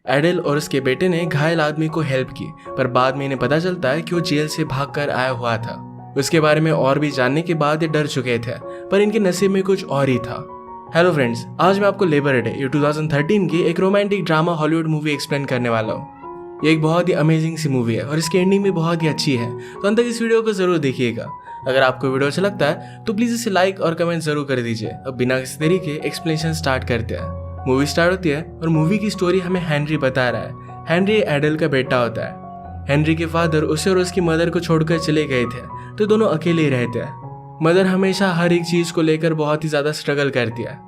एडल और उसके बेटे ने घायल आदमी को हेल्प की, पर बाद में इन्हें पता चलता है कि वो जेल से भागकर आया हुआ था। उसके बारे में और भी जानने के बाद ये डर चुके थे, पर इनके नसीब में कुछ और ही था। हेलो फ्रेंड्स, आज मैं आपको लेबर डे ये 2013 की एक romantic drama Hollywood movie explain करने वाला हूँ। ये एक बहुत ही अमेजिंग सी मूवी है और इसकी एंडिंग भी बहुत ही अच्छी है, तो अंत तक इस वीडियो को जरूर देखिएगा। अगर आपको वीडियो अच्छा लगता है तो प्लीज इसे लाइक और कमेंट जरूर कर दीजिए। अब बिना किसी तरीके एक्सप्लेनेशन स्टार्ट करते हैं। मूवी स्टार्ट होती है और मूवी की स्टोरी हमें हेनरी बता रहा है। हेनरी एडल का बेटा होता है। हेनरी के फादर उसे और उसकी मदर को छोड़कर चले गए थे, तो दोनों अकेले ही रहते हैं। मदर हमेशा हर एक चीज को लेकर बहुत ही ज्यादा स्ट्रगल करती है।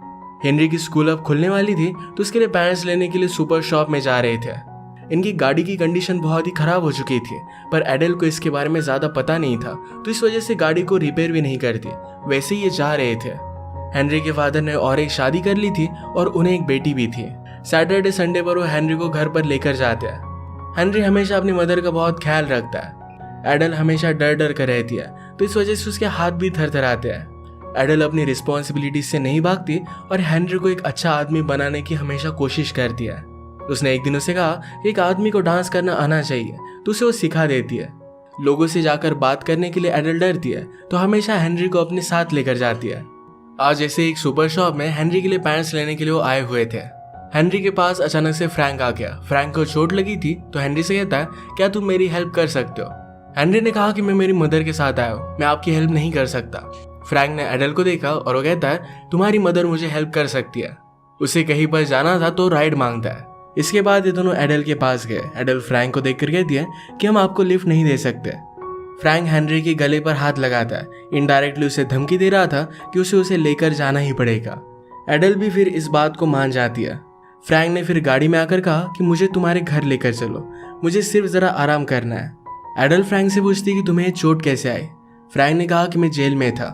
हेनरी की स्कूल अब खुलने वाली थी, तो उसके लिए पैंट्स लेने के लिए सुपर शॉप में जा रहे थे। इनकी गाड़ी की कंडीशन बहुत ही खराब हो चुकी थी, पर एडल को इसके बारे में ज्यादा पता नहीं था, तो इस वजह से गाड़ी को रिपेयर भी नहीं करती। वैसे ही ये जा रहे थे। हेनरी के फादर ने और एक शादी कर ली थी और उन्हें एक बेटी भी थी। सैटरडे संडे पर वो हेनरी को घर पर लेकर जाते हैं। हेनरी हमेशा अपनी मदर का बहुत ख्याल रखता है। एडल हमेशा डर डर कर रहती है, तो इस वजह से उसके हाथ भी थरथराते हैं। एडल अपनी रिस्पॉन्सिबिलिटी से नहीं भागती और हेनरी को एक अच्छा आदमी बनाने की हमेशा कोशिश करती है। उसने एक दिन उसे कहा कि एक आदमी को डांस करना आना चाहिए, तो उसे वो सिखा देती है। लोगों से जाकर बात करने के लिए एडल डरती है, तो हमेशा हेनरी को अपने साथ लेकर जाती है। आज ऐसे एक सुपर शॉप में हेनरी के लिए पैंट्स लेने के लिए वो आए हुए थे। हेनरी के पास अचानक से फ्रैंक आ गया। फ्रैंक को चोट लगी थी, तो हेनरी से कहता है, क्या तुम मेरी हेल्प कर सकते हो? हेनरी ने कहा कि मैं मेरी मदर के साथ आया हूँ, मैं आपकी हेल्प नहीं कर सकता। फ्रैंक ने एडल को देखा और वो कहता है, तुम्हारी मदर मुझे हेल्प कर सकती है। उसे कहीं पर जाना था तो राइड मांगता है। इसके बाद ये दोनों एडल के पास गए। एडल फ्रैंक को देखकर कहती है कि हम आपको लिफ्ट नहीं दे सकते। फ्रैंक हेनरी के गले पर हाथ लगाता है। इनडायरेक्टली उसे धमकी दे रहा था कि उसे लेकर जाना ही पड़ेगा। एडल भी फिर इस बात को मान जाती है। फ्रैंक ने फिर गाड़ी में आकर कहा कि मुझे तुम्हारे घर लेकर चलो, मुझे सिर्फ जरा आराम करना है। एडल फ्रैंक से पूछती कि तुम्हें चोट कैसे आई? फ्रैंक ने कहा कि मैं जेल में था,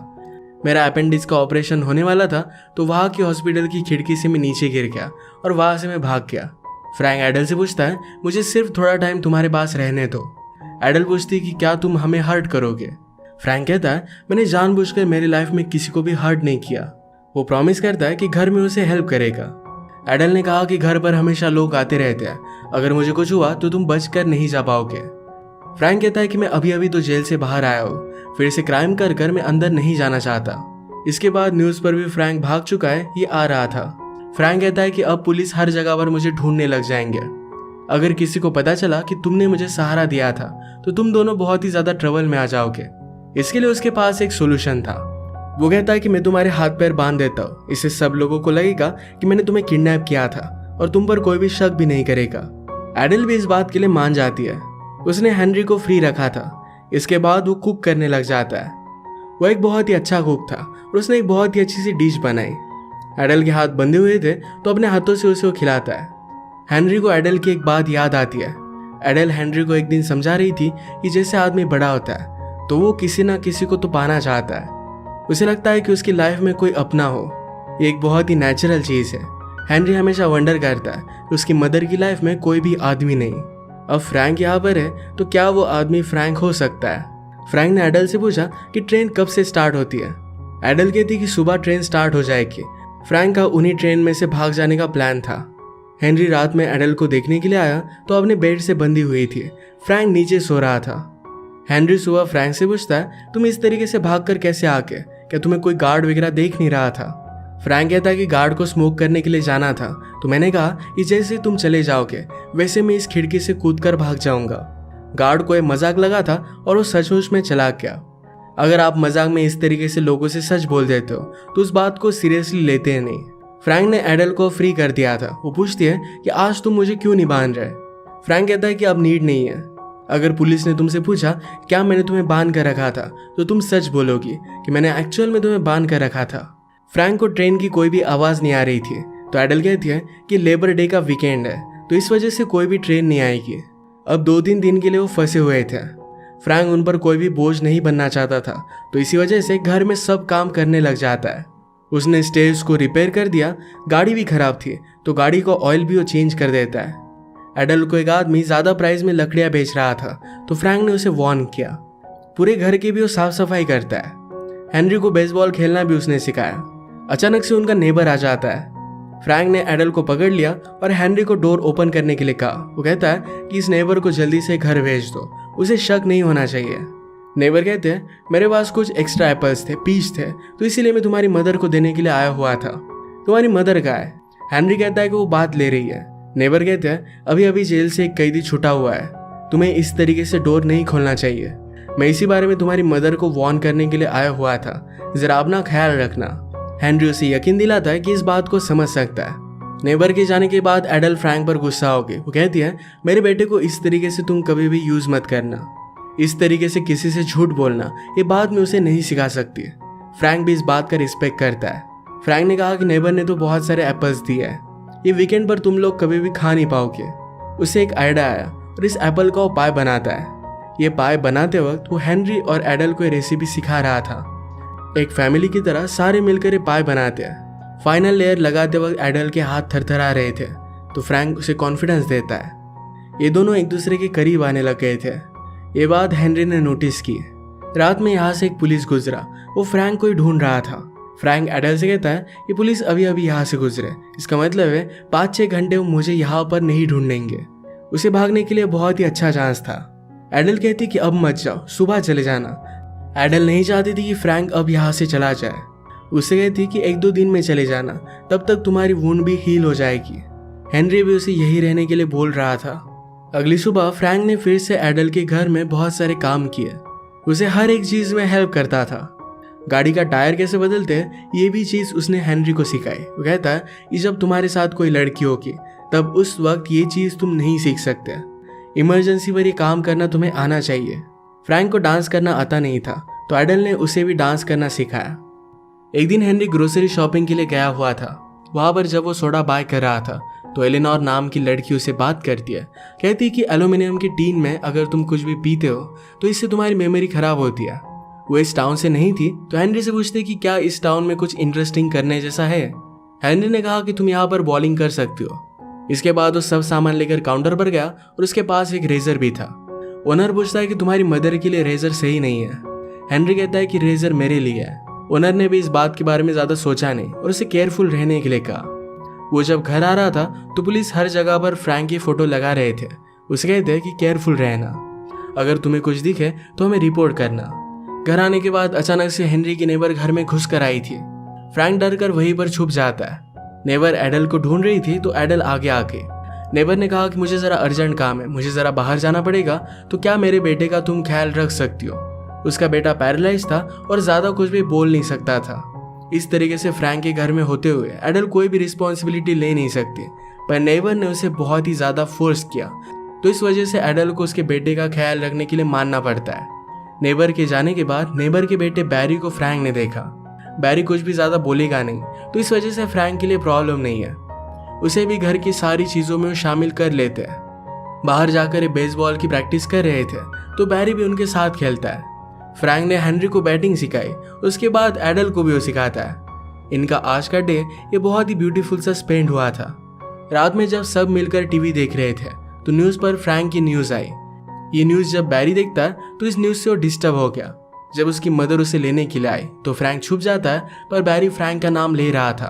मेरा अपेंडिक्स का ऑपरेशन होने वाला था, तो वहाँ की हॉस्पिटल की खिड़की से मैं नीचे गिर गया और वहाँ से मैं भाग गया। फ्रैंक एडल से पूछता है, मुझे सिर्फ थोड़ा टाइम तुम्हारे पास रहने दो। एडल पूछती कि क्या तुम हमें हर्ट करोगे? फ्रैंक कहता है, मैंने जानबूझकर मेरी लाइफ में किसी को भी हर्ट नहीं किया। वो प्रॉमिस करता है कि घर में उसे हेल्प करेगा। एडल ने कहा कि घर पर हमेशा लोग आते रहते हैं, अगर मुझे कुछ हुआ तो तुम बचकर नहीं जा पाओगे। फ्रैंक कहता है कि मैं अभी अभी तो जेल से बाहर आया हूँ, फिर से क्राइम कर कर मैं अंदर नहीं जाना चाहता। इसके बाद न्यूज पर भी फ्रैंक भाग चुका है, ये आ रहा था। फ्रैंक कहता है कि अब पुलिस हर जगह पर मुझे ढूंढने लग जाएंगे। अगर किसी को पता चला कि तुमने मुझे सहारा दिया था, तो तुम दोनों बहुत ही ज्यादा ट्रबल में आ जाओगे। इसके लिए उसके पास एक सोल्यूशन था। वो कहता है कि मैं तुम्हारे हाथ पैर बांध देता हूँ, इससे सब लोगों को लगेगा कि मैंने तुम्हें किडनैप किया था और तुम पर कोई भी शक भी नहीं करेगा। एडल भी इस बात के लिए मान जाती है। उसने हेनरी को फ्री रखा था। इसके बाद वो कुक करने लग जाता है। वो एक बहुत ही अच्छा कुक था और उसने एक बहुत ही अच्छी सी डिश बनाई। एडल के हाथ बंधे हुए थे, तो अपने हाथों से उसे वो खिलाता है। हेनरी को एडल की एक बात याद आती है। एडल हेनरी को एक दिन समझा रही थी कि जैसे आदमी बड़ा होता है तो वो किसी ना किसी को तो पाना चाहता है। उसे लगता है कि उसकी लाइफ में कोई अपना हो। ये एक बहुत ही नेचुरल चीज है। हेनरी हमेशा वंडर करता है कि उसकी मदर की लाइफ में कोई भी आदमी नहीं। अब फ्रैंक यहाँ पर है, तो क्या वो आदमी फ्रैंक हो सकता है? फ्रैंक ने एडल से पूछा कि ट्रेन कब से स्टार्ट होती है। एडल कहती कि सुबह ट्रेन स्टार्ट हो जाएगी। फ्रैंक का उन्हीं ट्रेन में से भाग जाने का प्लान था। हेनरी रात में एडल को देखने के लिए आया, तो अपने बेड से बंधी हुई थी। फ्रैंक नीचे सो रहा था। हेनरी सुबह फ्रैंक से पूछता है, तुम इस तरीके से भागकर कैसे आके? क्या तुम्हें कोई गार्ड वगैरह देख नहीं रहा था? फ्रैंक कहता है कि गार्ड को स्मोक करने के लिए जाना था, तो मैंने कहा कि जैसे तुम चले जाओगे वैसे मैं इस खिड़की से कूदकर भाग जाऊंगा। गार्ड को यह मजाक लगा था और वो सचमुच में चला गया। अगर आप मजाक में इस तरीके से लोगों से सच बोल देते हो तो उस बात को सीरियसली लेते हैं नहीं। फ्रैंक ने एडल को फ्री कर दिया था। वो पूछती है कि आज तुम मुझे क्यों नहीं बांध रहे? फ्रैंक कहता है कि अब नीड नहीं है। अगर पुलिस ने तुमसे पूछा क्या मैंने तुम्हें बांध कर रखा था, तो तुम सच बोलोगी कि मैंने एक्चुअल में तुम्हें बांध कर रखा था। फ्रैंक को ट्रेन की कोई भी आवाज नहीं आ रही थी, तो एडल कहती है कि लेबर डे का वीकेंड है, तो इस वजह से कोई भी ट्रेन नहीं आएगी। अब 2-3 दिन के लिए वो फंसे हुए थे। फ्रैंक उन पर कोई भी बोझ नहीं बनना चाहता था, तो इसी वजह से घर में सब काम करने लग जाता है। उसने स्टेयर्स को रिपेयर कर दिया। गाड़ी भी खराब थी, तो गाड़ी को ऑयल भी वो चेंज कर देता है। एडल को एक आदमी ज्यादा प्राइस में लकड़ियां बेच रहा था, तो फ्रैंक ने उसे वार्न किया। पूरे घर की भी वो साफ सफाई करता है। हेनरी को बेसबॉल खेलना भी उसने सिखाया। अचानक से उनका नेबर आ जाता है। फ्रैंक ने एडल को पकड़ लिया और हेनरी को डोर ओपन करने के लिए कहा। वो कहता है कि इस नेबर को जल्दी से घर भेज दो, उसे शक नहीं होना चाहिए। नेबर कहते हैं मेरे पास कुछ एक्स्ट्रा एप्पल्स थे, पीच थे, तो इसीलिए मैं तुम्हारी मदर को देने के लिए आया हुआ था। तुम्हारी मदर कहाँ है? हेनरी कहता है कि वो बात ले रही है। नेबर कहते हैं अभी अभी जेल से एक कैदी छूटा हुआ है, तुम्हें इस तरीके से डोर नहीं खोलना चाहिए। मैं इसी बारे में तुम्हारी मदर को वार्न करने के लिए आया हुआ था, जरा अपना ख्याल रखना। हेनरी उसे यकीन दिलाता है कि इस बात को समझ सकता है। नेबर के जाने के बाद एडल फ्रैंक पर गुस्सा हो गई। वो कहती है मेरे बेटे को इस तरीके से तुम कभी भी यूज मत करना, इस तरीके से किसी से झूठ बोलना, ये बात मैं उसे नहीं सिखा सकती। फ्रैंक भी इस बात का रिस्पेक्ट करता है। फ्रैंक ने कहा कि नेबर ने तो बहुत सारे एप्पल्स दिए हैं, ये वीकेंड पर तुम लोग कभी भी खा नहीं पाओगे। उसे एक आइडिया आया और इस एप्पल का वो पाई बनाता है। ये पाई बनाते वक्त वो हेनरी और एडल को ये रेसिपी सिखा रहा था। एक फैमिली की तरह सारे मिलकर ये पाई बनाते हैं। फाइनल लेयर लगाते वक्त एडल के हाथ थरथरा रहे थे, तो फ्रैंक उसे कॉन्फिडेंस देता है। ये दोनों एक दूसरे के करीब आने लग गए थे। ये बात हेनरी ने नोटिस की। रात में यहाँ से एक पुलिस गुजरा, वो फ्रैंक को ही ढूंढ रहा था। फ्रैंक एडल से कहता है ये पुलिस अभी अभी यहाँ से गुजरे, इसका मतलब है 5-6 घंटे वो मुझे यहाँ पर नहीं ढूंढेंगे। उसे भागने के लिए बहुत ही अच्छा चांस था। एडल कहती कि अब मत जाओ, सुबह चले जाना। एडल नहीं चाहती थी कि फ्रैंक अब यहाँ से चला जाए। उसे कहती कि 1-2 दिन में चले जाना, तब तक तुम्हारी वुंड भी हील हो जाएगी। हेनरी भी उसे यही रहने के लिए बोल रहा था। अगली सुबह फ्रैंक ने फिर से एडल के घर में बहुत सारे काम किए। उसे हर एक चीज में हेल्प करता था। गाड़ी का टायर कैसे बदलते हैं ये भी चीज उसने हेनरी को सिखाई। वो कहता है कि जब तुम्हारे साथ कोई लड़की होगी तब उस वक्त ये चीज तुम नहीं सीख सकते। इमरजेंसी पर ये काम करना तुम्हें आना चाहिए। फ्रैंक को डांस करना आता नहीं था, तो एडल ने उसे भी डांस करना सिखाया। एक दिन हेनरी ग्रोसरी शॉपिंग के लिए गया हुआ था। वहां पर जब वो सोडा बाय कर रहा था तो एलेनोर नाम की लड़की उसे बात करती है। कहती कि एल्यूमिनियम की टीन में अगर तुम कुछ भी पीते हो तो इससे तुम्हारी मेमोरी खराब होती है। वो इस टाउन से नहीं थी, तो हेनरी से पूछते कि क्या इस टाउन में कुछ इंटरेस्टिंग करने जैसा है। हेनरी ने कहा कि तुम यहाँ पर बॉलिंग कर सकती हो। इसके बाद वो सब सामान लेकर काउंटर पर गया और उसके पास एक रेजर भी था। ओनर पूछता है कि तुम्हारी मदर के लिए रेजर सही नहीं है। हेनरी कहता है कि रेजर मेरे लिए है। ओनर ने भी इस बात के बारे में ज्यादा सोचा नहीं और उसे केयरफुल रहने के लिए कहा। वो जब घर आ रहा था तो पुलिस हर जगह पर फ्रैंक की फोटो लगा रहे थे। उसे कहते कि केयरफुल रहना, अगर तुम्हें कुछ दिखे तो हमें रिपोर्ट करना। घर आने के बाद अचानक से हेनरी की नेबर घर में घुस कर आई थी। फ्रैंक डर कर वहीं पर छुप जाता है। नेबर एडल को ढूंढ रही थी तो एडल आगे आके नेबर ने कहा कि मुझे जरा अर्जेंट काम है, मुझे जरा बाहर जाना पड़ेगा, तो क्या मेरे बेटे का तुम ख्याल रख सकती हो। उसका बेटा पैरालाइज था और ज्यादा कुछ भी बोल नहीं सकता था। इस तरीके से फ्रैंक के घर में होते हुए एडल कोई भी रिस्पॉन्सिबिलिटी ले नहीं सकती, पर नेबर ने उसे बहुत ही ज्यादा फोर्स किया, तो इस वजह से एडल को उसके बेटे का ख्याल रखने के लिए मानना पड़ता है। नेबर के जाने के बाद नेबर के बेटे बैरी को फ्रैंक ने देखा। बैरी कुछ भी ज्यादा बोलेगा नहीं, तो इस वजह से फ्रैंक के लिए प्रॉब्लम नहीं है। उसे भी घर की सारी चीजों में शामिल कर लेते हैं। बाहर जाकर बेसबॉल की प्रैक्टिस कर रहे थे तो बैरी भी उनके साथ खेलता है। फ्रैंक ने हेनरी को बैटिंग सिखाई, उसके बाद एडल को भी वो सिखाता है। इनका आज का डे ये बहुत ही ब्यूटीफुल सा स्पेंड हुआ था। रात में जब सब मिलकर टीवी देख रहे थे तो न्यूज पर फ्रैंक की न्यूज आई। ये न्यूज जब बैरी देखता है तो इस न्यूज से वो डिस्टर्ब हो गया। जब उसकी मदर उसे लेने के लिए आई तो फ्रैंक छुप जाता है, पर बैरी फ्रैंक का नाम ले रहा था।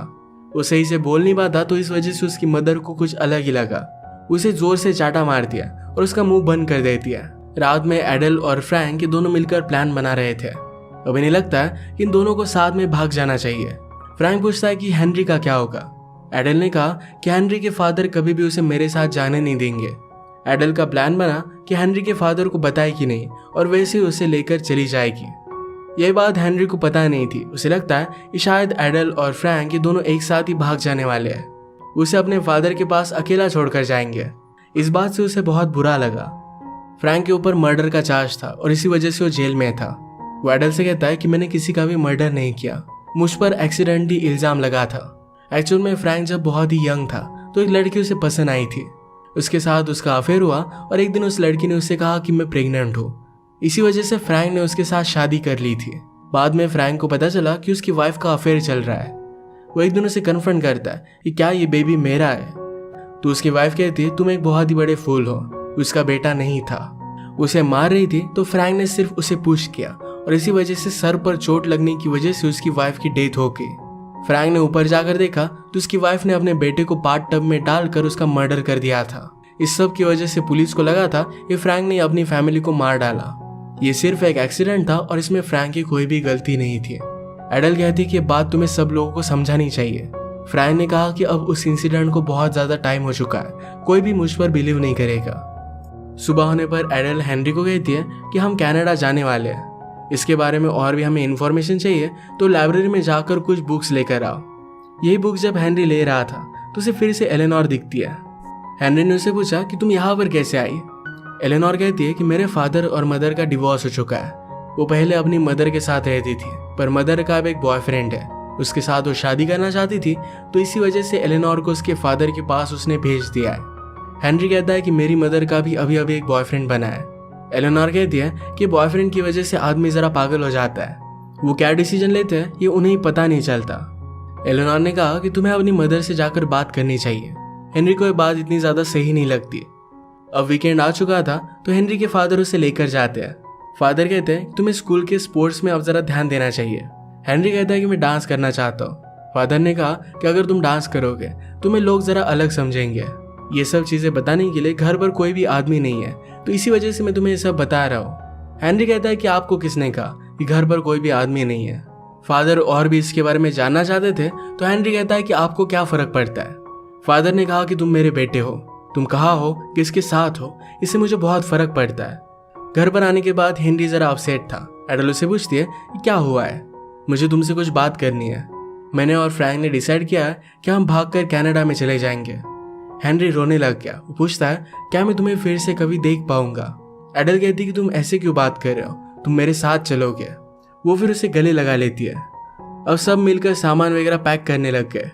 वो सही से बोल नहीं पाता, तो इस वजह से उसकी मदर को कुछ अलग ही लगा। उसे जोर से चाटा मारती है और उसका मुंह बंद कर देती है। रात में एडल और फ्रैंक ये दोनों मिलकर प्लान बना रहे थे। अब इन्हें लगता है कि इन दोनों को साथ में भाग जाना चाहिए। फ्रैंक पूछता है कि हेनरी का क्या होगा। एडल ने कहा कि हेनरी के फादर कभी भी उसे मेरे साथ जाने नहीं देंगे। एडल का प्लान बना कि हेनरी के फादर को बताए कि नहीं और वैसे ही उसे लेकर चली जाएगी। यह बात हेनरी को पता नहीं थी। उसे लगता है कि शायद एडल और फ्रैंक ये दोनों एक साथ ही भाग जाने वाले हैं, उसे अपने फादर के पास अकेला छोड़कर जाएंगे। इस बात से उसे बहुत बुरा लगा। फ्रैंक के ऊपर मर्डर का चार्ज था और इसी वजह से वो जेल में था। वो एडल से कहता है कि मैंने किसी का भी मर्डर नहीं किया, मुझ पर एक्सीडेंटली इल्जाम लगा था। एक्चुअल में फ्रैंक जब बहुत ही यंग था तो एक लड़की उसे पसंद आई थी। उसके साथ उसका अफेयर हुआ और एक दिन उस लड़की ने उससे कहा कि मैं प्रेग्नेंट हूँ। इसी वजह से फ्रैंक ने उसके साथ शादी कर ली थी। बाद में फ्रैंक को पता चला कि उसकी वाइफ का अफेयर चल रहा है। वो एक दिन उसे कन्फ्रंट करता है कि क्या ये बेबी मेरा है। तो उसकी वाइफ कहती है तुम एक बहुत ही बड़े फूल हो, उसका बेटा नहीं था। उसे मार रही थी तो फ्रैंक ने सिर्फ उसे पुश किया और इसी वजह से सर पर चोट लगने की वजह से उसकी वाइफ की डेथ हो गई। फ्रैंक ने ऊपर जाकर देखा तो उसकी वाइफ ने अपने बेटे को बाथ टब में डालकर उसका मर्डर कर दिया था। इस सब की वजह से पुलिस को लगा था कि फ्रैंक ने अपनी फैमिली को मार डाला। ये सिर्फ एक एक्सीडेंट था और इसमें फ्रैंक की कोई भी गलती नहीं थी। एडल कहती कि बात तुम्हें सब लोगों को समझानी चाहिए। फ्रैंक ने कहा कि अब उस इंसिडेंट को बहुत ज्यादा टाइम हो चुका है, कोई भी मुझ पर बिलीव नहीं करेगा। सुबह होने पर एडल हेनरी को कहती है कि हम कनाडा जाने वाले हैं, इसके बारे में और भी हमें इन्फॉर्मेशन चाहिए तो लाइब्रेरी में जाकर कुछ बुक्स लेकर आओ। यही बुक्स जब हेनरी ले रहा था तो उसे फिर से एलेनोर दिखती है। हेनरी ने उससे पूछा कि तुम यहाँ पर कैसे आई। एलेनोर कहती है कि मेरे फादर और मदर का डिवोर्स हो चुका है। वो पहले अपनी मदर के साथ रहती थी, पर मदर का अब एक बॉयफ्रेंड है, उसके साथ वो शादी करना चाहती थी, तो इसी वजह से एलेनोर को उसके फादर के पास उसने भेज दिया है। हेनरी कहता है कि मेरी मदर का भी अभी अभी एक बॉयफ्रेंड बना है। एलेनोर कहती है कि बॉयफ्रेंड की वजह से आदमी जरा पागल हो जाता है, वो क्या डिसीजन लेते हैं ये उन्हें पता नहीं चलता। एलेनोर ने कहा कि तुम्हें अपनी मदर से जाकर बात करनी चाहिए। हेनरी को ये बात इतनी ज्यादा सही नहीं लगती। अब वीकेंड आ चुका था तो हेनरी के फादर उसे लेकर जाते हैं। फादर कहते हैं तुम्हें स्कूल के स्पोर्ट्स में अब जरा ध्यान देना चाहिए। हेनरी कहता है कि मैं डांस करना चाहता हूँ। फादर ने कहा कि अगर तुम डांस करोगे तुम्हें लोग जरा अलग समझेंगे। ये सब चीजें बताने के लिए घर पर कोई भी आदमी नहीं है, तो इसी वजह से मैं तुम्हें ये सब बता रहा हूँ। हेनरी कहता है कि आपको किसने कहा कि घर पर कोई भी आदमी नहीं है। फादर और भी इसके बारे में जानना चाहते थे तो हेनरी कहता है कि आपको क्या फर्क पड़ता है। फादर ने कहा कि तुम मेरे बेटे हो, तुम कहाँ हो, किसके साथ हो, इससे मुझे बहुत फर्क पड़ता है। घर पर आने के बाद हेनरी जरा अपसेट था। एडल उससे पूछती है कि क्या हुआ है। मुझे तुमसे कुछ बात करनी है। मैंने और फ्रैंक ने डिसाइड किया है कि हम भागकर कनाडा में चले जाएंगे। हेनरी रोने लग गया। वो पूछता है क्या मैं तुम्हें फिर से कभी देख पाऊंगा। एडल कहती कि तुम ऐसे क्यों बात कर रहे हो, तुम मेरे साथ चलोगे। वो फिर उसे गले लगा लेती है। अब सब मिलकर सामान वगैरह पैक करने लग गए।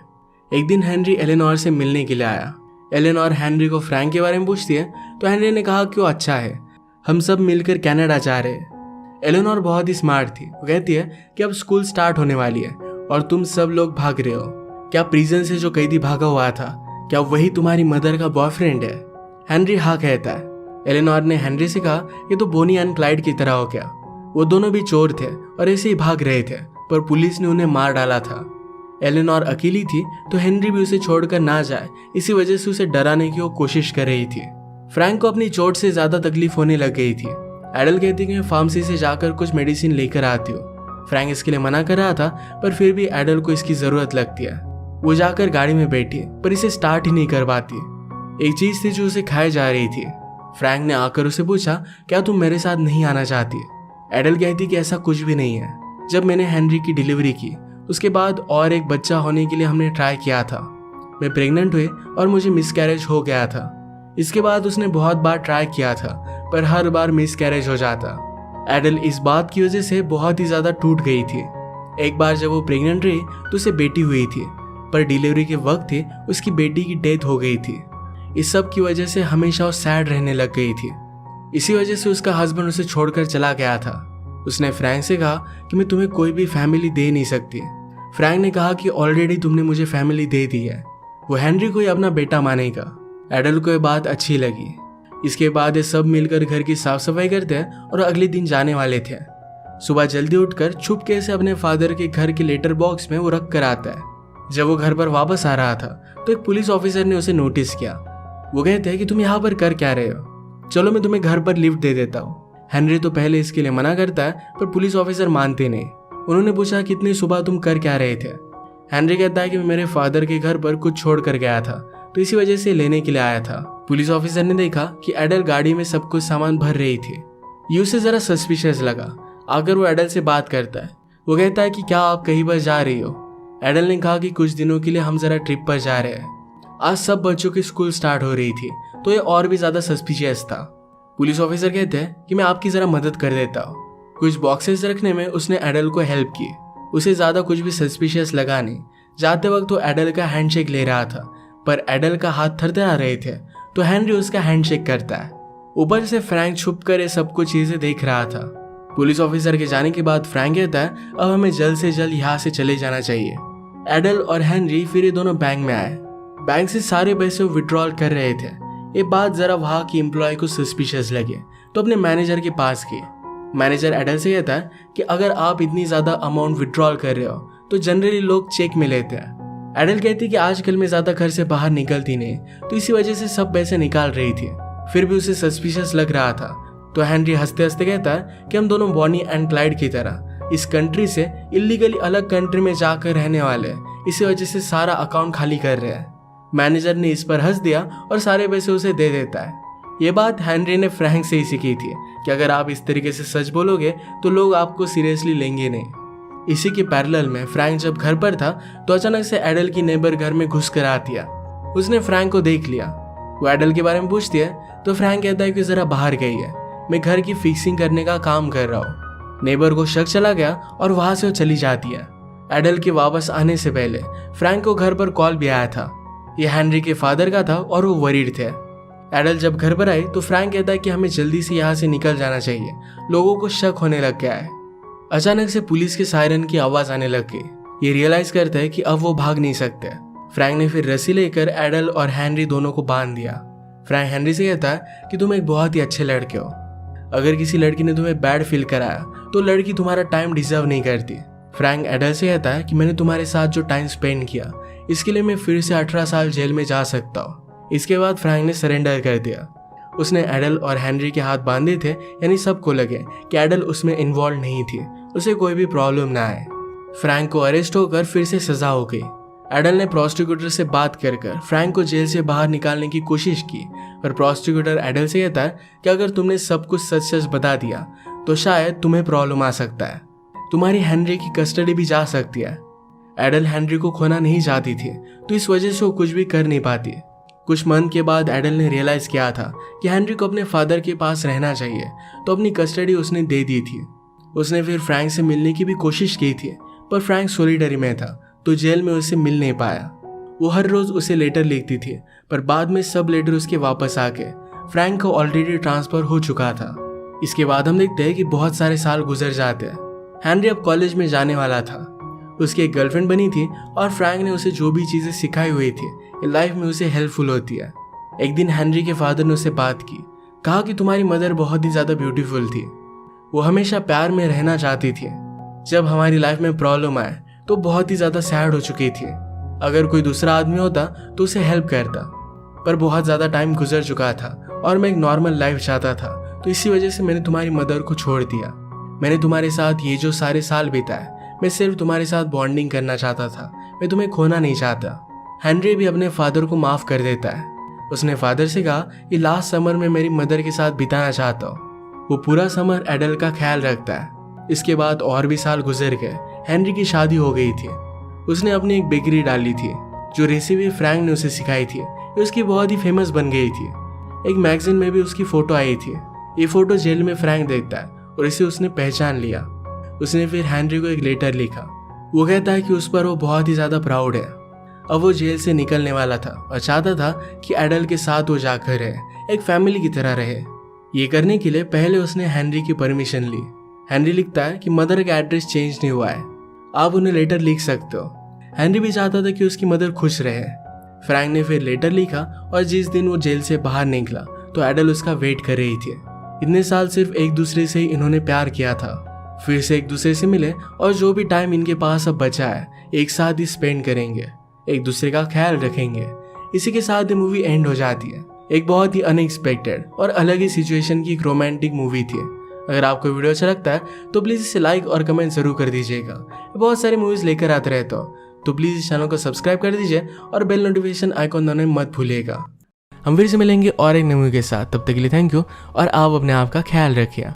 एक दिन हेनरी एलेनोर से मिलने के लिए आया। एलेनोर हेनरी को फ्रैंक के बारे में पूछती है तो हेनरी ने कहा कि वो अच्छा है, हम सब मिलकर कनाडा जा रहे हैं। एलेनोर बहुत ही स्मार्ट थी। वो कहती है कि अब स्कूल स्टार्ट होने वाली है और तुम सब लोग भाग रहे हो। क्या प्रिजन से जो कैदी भागा हुआ था, क्या वही तुम्हारी मदर का बॉयफ्रेंड है। हेनरी हाँ कहता है। एलेनोर ने हेनरी से कहा ये तो बोनी एंड क्लाइड की तरह हो गया, वो दोनों भी चोर थे और ऐसे ही भाग रहे थे, पर पुलिस ने उन्हें मार डाला था। एलेनोर अकेली थी तो हेनरी भी उसे छोड़कर ना जाए, इसी वजह से उसे डराने की वो कोशिश कर रही थी। फ्रैंक को अपनी चोट से ज्यादा तकलीफ होने लग गई थी। एडल कहती कि मैं फार्मेसी से जाकर कुछ मेडिसिन लेकर आती हूँ। फ्रैंक इसके लिए मना कर रहा था, पर फिर भी एडल को इसकी जरूरत लगती है। वो जाकर गाड़ी में बैठी पर इसे स्टार्ट ही नहीं कर पाती। एक चीज थी जो उसे खाए जा रही थी। फ्रैंक ने आकर उसे पूछा क्या तुम मेरे साथ नहीं आना चाहती। एडल कहती कि ऐसा कुछ भी नहीं है। जब मैंने हेनरी की डिलीवरी की उसके बाद और एक बच्चा होने के लिए हमने ट्राई किया था। मैं प्रेग्नेंट हुई और मुझे मिसकैरेज हो गया था। इसके बाद उसने बहुत बार ट्राई किया था पर हर बार मिसकैरेज हो जाता। एडल इस बात की वजह से बहुत ही ज्यादा टूट गई थी। एक बार जब वो प्रेग्नेंट रही तो उसे बेटी हुई थी, पर डिलीवरी के वक्त ही उसकी बेटी की डेथ हो गई थी। इस सब की वजह से हमेशा वो सैड रहने लग गई थी। इसी वजह से उसका हस्बैंड उसे छोड़कर चला गया था। उसने फ्रैंक से कहा कि मैं तुम्हें कोई भी फैमिली दे नहीं सकती। फ्रैंक ने कहा कि ऑलरेडी तुमने मुझे फैमिली दे दी है, वो हेनरी को ही अपना बेटा मानेगा। एडल को ये बात अच्छी लगी। इसके बाद ये सब मिलकर घर की साफ सफाई करते हैं और अगले दिन जाने वाले थे। सुबह जल्दी उठकर चुपके से अपने फादर के घर के लेटर बॉक्स में वो रख कर आता है। जब वो घर पर वापस आ रहा था तो एक पुलिस ऑफिसर ने उसे नोटिस किया। वो कहते हैं कि तुम यहाँ पर कर क्या रहे हो, चलो मैं तुम्हें घर पर लिफ्ट दे देता हूँ। हेनरी तो पहले इसके लिए मना करता है, पर पुलिस ऑफिसर मानते नहीं। उन्होंने पूछा कितनी सुबह तुम कर क्या रहे थे। हेनरी कहता है कि मैं मेरे फादर के घर पर कुछ छोड़ कर गया था, तो इसी वजह से लेने के लिए आया था। पुलिस ऑफिसर ने देखा कि एडल गाड़ी में सब कुछ सामान भर रही थी। ये उसे जरा सस्पिशियस लगा। आकर वो एडल से बात करता है। वो कहता है कि क्या आप कहीं पर जा रही हो। एडल ने कहा कि कुछ दिनों के लिए हम जरा ट्रिप पर जा रहे हैं। आज सब बच्चों की स्कूल स्टार्ट हो रही थी, तो ये और भी ज्यादा सस्पिशियस था। पुलिस ऑफिसर कहते हैं कि मैं आपकी जरा मदद कर देता हूँ। कुछ बॉक्सेस रखने में उसने एडल को हेल्प की। उसे ज्यादा कुछ भी सस्पिशियस लगा नहीं। जाते वक्त वो एडल का हैंडशेक ले रहा था, पर एडल का हाथ थरथरा रहे थे, तो हेनरी उसका हैंडशेक करता है। ऊपर से फ्रैंक छुप कर ये सब कुछ चीजें देख रहा था। पुलिस ऑफिसर के जाने के बाद फ्रैंक कहता है अब हमें जल्द से जल्द यहाँ से चले जाना चाहिए। एडल और हेनरी फिर ये दोनों बैंक में आए। बैंक से सारे पैसे विड्रॉल कर रहे थे। ये बात जरा वहाँ की एम्प्लॉय को सस्पिशियस लगे, तो अपने मैनेजर के पास गए। मैनेजर एडल से कहता है कि अगर आप इतनी ज्यादा अमाउंट विड्रॉल कर रहे हो तो जनरली लोग चेक में लेते हैं। एडल कहती कि आजकल मैं ज्यादा घर से बाहर निकलती नहीं, तो इसी वजह से सब पैसे निकाल रही थी। फिर भी उसे सस्पिशियस लग रहा था। तो हेनरी हंसते हंसते कहता है कि हम दोनों बॉनी एंड क्लाइड की तरह इस कंट्री से इलीगली अलग कंट्री में जाकर रहने वाले हैं, इसी वजह से सारा अकाउंट खाली कर रहे हैं। मैनेजर ने इस पर हंस दिया और सारे पैसे उसे दे देता है। ये बात हेनरी ने फ्रैंक से ही सीखी थी कि अगर आप इस तरीके से सच बोलोगे तो लोग आपको सीरियसली लेंगे नहीं। इसी के पैरेलल में फ्रैंक जब घर पर था तो अचानक से एडल की नेबर घर में घुस कर आती है। उसने फ्रैंक को देख लिया। वो एडल के बारे में पूछती है तो फ्रैंक कहता है कि जरा बाहर गई है, मैं घर की फिक्सिंग करने का काम कर रहा हूँ। नेबर को शक चला गया और वहां से वो चली जाती है। एडल के वापस आने से पहले फ्रैंक को घर पर कॉल भी आया था। यह हेनरी के फादर का था और वो वरीड थे। एडल जब घर पर आई तो फ्रैंक कहता है कि हमें जल्दी से यहाँ से निकल जाना चाहिए, लोगों को शक होने लग गया है। अचानक से पुलिस के सायरन की आवाज आने लग गई। ये रियलाइज करता है कि अब वो भाग नहीं सकते। फ्रैंक ने फिर रस्सी लेकर एडल और हेनरी दोनों को बांध दिया। फ्रैंक हेनरी से कहता है कि तुम एक बहुत ही अच्छे लड़के हो। अगर किसी लड़की ने तुम्हें बैड फील कराया तो लड़की तुम्हारा टाइम डिजर्व नहीं करती। फ्रैंक एडल से कहता है कि मैंने तुम्हारे साथ जो टाइम स्पेंड किया इसके लिए मैं फिर से 18 साल जेल में जा सकता हूँ। इसके बाद फ्रैंक ने सरेंडर कर दिया। उसने एडल और हेनरी के हाथ बांधे थे, यानी सबको लगे कि एडल उसमें इन्वॉल्व नहीं थी, उसे कोई भी प्रॉब्लम ना आए। फ्रैंक को अरेस्ट होकर फिर से सजा हो गई। एडल ने प्रोस्टिक्यूटर से बात कर फ्रैंक को जेल से बाहर निकालने की कोशिश की, पर प्रोस्टिक्यूटर एडल से कहता है कि अगर तुमने सब कुछ सच सच बता दिया तो शायद तुम्हें प्रॉब्लम आ सकता है, तुम्हारी हेनरी की कस्टडी भी जा सकती है। एडल हेनरी को खोना नहीं चाहती थी, तो इस वजह से वो कुछ भी कर नहीं पाती। कुछ मंथ के बाद एडल ने रियलाइज किया था कि हेनरी को अपने फादर के पास रहना चाहिए, तो अपनी कस्टडी उसने दे दी थी। उसने फिर फ्रैंक से मिलने की भी कोशिश की थी, पर फ्रैंक सॉलिटरी में था तो जेल में उसे मिल नहीं पाया। वो हर रोज उसे लेटर लिखती थी, पर बाद में सब लेटर उसके वापस आके फ्रैंक को ऑलरेडी ट्रांसफर हो चुका था। इसके बाद हम देखते हैं कि बहुत सारे साल गुजर जाते हैं। हेनरी अब कॉलेज में जाने वाला था। उसकी एक गर्लफ्रेंड बनी थी और फ्रैंक ने उसे जो भी चीजें सिखाई हुई थी लाइफ में उसे हेल्पफुल होती है। एक दिन हेनरी के फादर ने उसे बात की, कहा कि तुम्हारी मदर बहुत ही ज्यादा ब्यूटीफुल थी, वो हमेशा प्यार में रहना चाहती थी। जब हमारी लाइफ में प्रॉब्लम आए तो बहुत ही ज्यादा सैड हो चुकी थी। अगर कोई दूसरा आदमी होता तो उसे हेल्प करता, पर बहुत ज्यादा टाइम गुजर चुका था और मैं एक नॉर्मल लाइफ चाहता था, तो इसी वजह से मैंने तुम्हारी मदर को छोड़ दिया। मैंने तुम्हारे साथ ये जो सारे साल बिताए, मैं सिर्फ तुम्हारे साथ बॉन्डिंग करना चाहता था, मैं तुम्हें खोना नहीं चाहता। हेनरी भी अपने फादर को माफ कर देता है। उसने फादर से कहा कि लास्ट समर में मेरी मदर के साथ बिताना चाहता हूँ। वो पूरा समर एडल का ख्याल रखता है। इसके बाद और भी साल गुजर गए। हेनरी की शादी हो गई थी। उसने अपनी एक बेकरी डाली थी, जो रेसिपी फ्रैंक ने उसे सिखाई थी उसकी बहुत ही फेमस बन गई थी। एक मैगजीन में भी उसकी फोटो आई थी। ये फोटो जेल में फ्रैंक देखता है और इसे उसने पहचान लिया। उसने फिर हेनरी को एक लेटर लिखा। वो कहता है कि उस पर वो बहुत ही ज्यादा प्राउड है। अब वो जेल से निकलने वाला था और चाहता था कि एडल के साथ वो जाकर रहे, एक फैमिली की तरह रहे। ये करने के लिए पहले उसने हेनरी की परमिशन ली। हेनरी लिखता है कि मदर का एड्रेस चेंज नहीं हुआ है, आप उन्हें लेटर लिख सकते हो। हेनरी भी चाहता था कि उसकी मदर खुश रहे। फ्रैंक ने फिर लेटर लिखा और जिस दिन वो जेल से बाहर निकला तो एडल उसका वेट कर रही थी। इतने साल सिर्फ एक दूसरे से ही इन्होंने प्यार किया था, फिर से एक दूसरे से मिले और जो भी टाइम इनके पास अब बचा है एक साथ ही स्पेंड करेंगे, एक दूसरे का ख्याल रखेंगे। इसी के साथ ये मूवी एंड हो जाती है। एक बहुत ही अनएक्सपेक्टेड और अलग ही सिचुएशन की एक रोमांटिक मूवी थी। अगर आपको वीडियो अच्छा लगता है तो प्लीज़ इसे लाइक और कमेंट जरूर कर दीजिएगा। बहुत सारी मूवीज़ लेकर आते रहता हूँ, तो प्लीज़ इस चैनल को सब्सक्राइब कर दीजिए और बेल नोटिफिकेशन आइकॉन दबाना मत भूलिएगा। हम फिर से मिलेंगे और एक नई मूवी के साथ। तब तक के लिए थैंक यू और आप अपने आप का ख्याल रखिए।